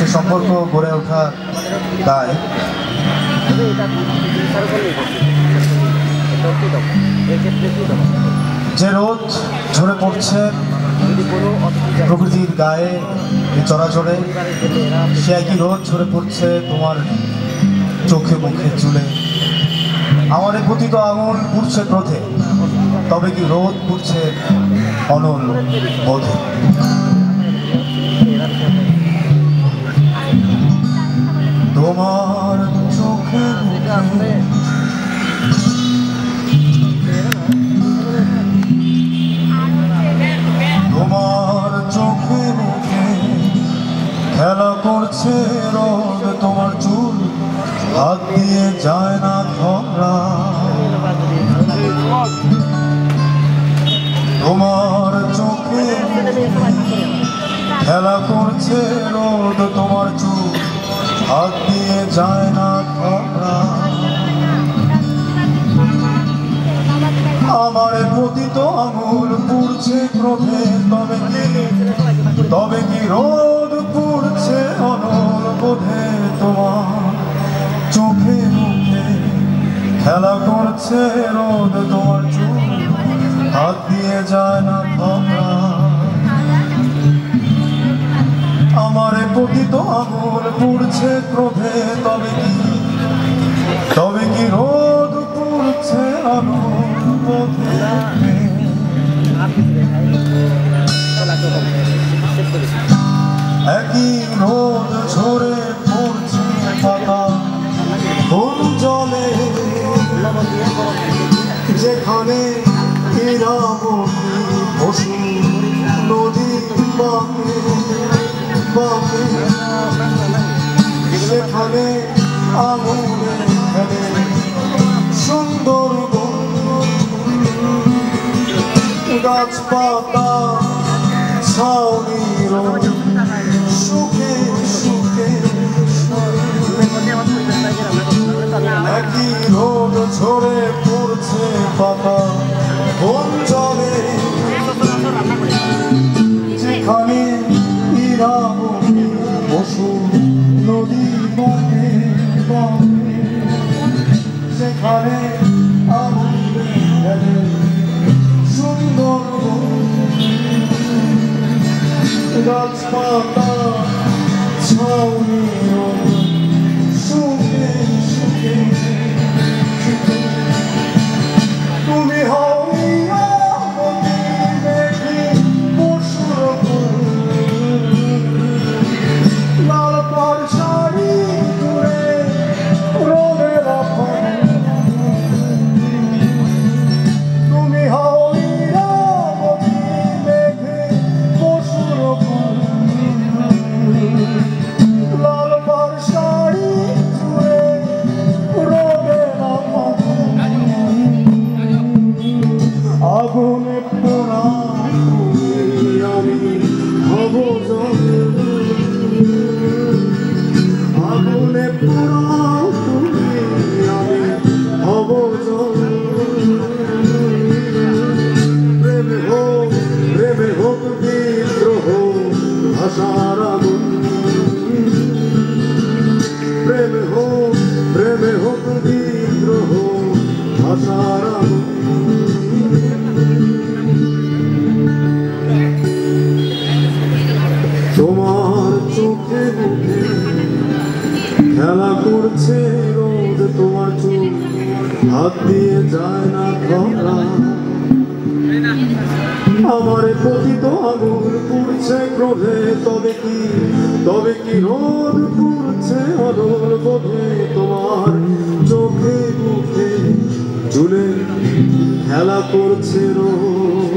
সে সম্পর্ক গড়ে ওঠা দায়। যে রোদ ঝরে পড়ছে প্রকৃতির গায়ে চড়াচড়ে, সে একই রোদ ঝরে পড়ছে তোমার চোখে মুখে চুলে। আমার পতিত আঙুল পুড়ছে ক্রোধে, তবে কি রোদ পুড়ছে অনল বোধে। তোমার চোখে তোমার চোখে মুখে খেলা করছে রোদ, তোমার চুল হাত দিয়ে যায় না ধরা। তোমার চোখে খেলা করছে রোদ, তোমার চুল হাত দিয়ে যায় না ধরা। আমার পতিত আঙুল পুড়ছে ক্রোধে, তবে কি রোদ পুড়ছে অনল বোধে। তোমার চোখে মুখে খেলা করছে রোদ, তোমার চুল হাত দিয়ে যায় না ধরা। আমার পতিত আঙুল পুড়ছে ক্রোধে, তবে কি রোদ পুড়ছে অনল বোধে। একই রোদ ঝরে পড়ছে পাতা কোন জলে, যেখানে ইরাবতী পশু নদী বাঁকে বাঁকে, সেখানে আগুনে খেলে সুন্দর গাছপাতা ছাউনির সুখে সুখে। একই রোদ ঝরে পড়ছে পাতা কোন জলে, যেখানে ইরাবতী পশু নদী বাঁকে বাঁকে, সেখানে আগুনে খেলে সুন্দর গাছপাতা ছাউনির সুখে সুখে। তুমি হও দেখি পশুর লাল পাড় শাড়ি জুড়ে রোদের তুমি হও দেখে পশুর লাল পাড় শাড়ি জুড়ে রোদের আগুনে পোড়া আমি হব জলে, আগুনে পোড়া আমি হব জলে। প্রেমে হোক বিদ্রোহ ভাষার আগুন, প্রেমে হোক বিদ্রোহ ভাষার আগুন। তোমার চোখে মুখে খেলা করছে রোদ, তোমার চোখ হাত দিয়ে যায় না ধরা। আমার পতিত আঙুল পুড়ছে ক্রোধে, তবে কি রোদ পুড়ছে অনল বোধে। তোমার চোখে মুখে চুলে খেলা করছে রোদ।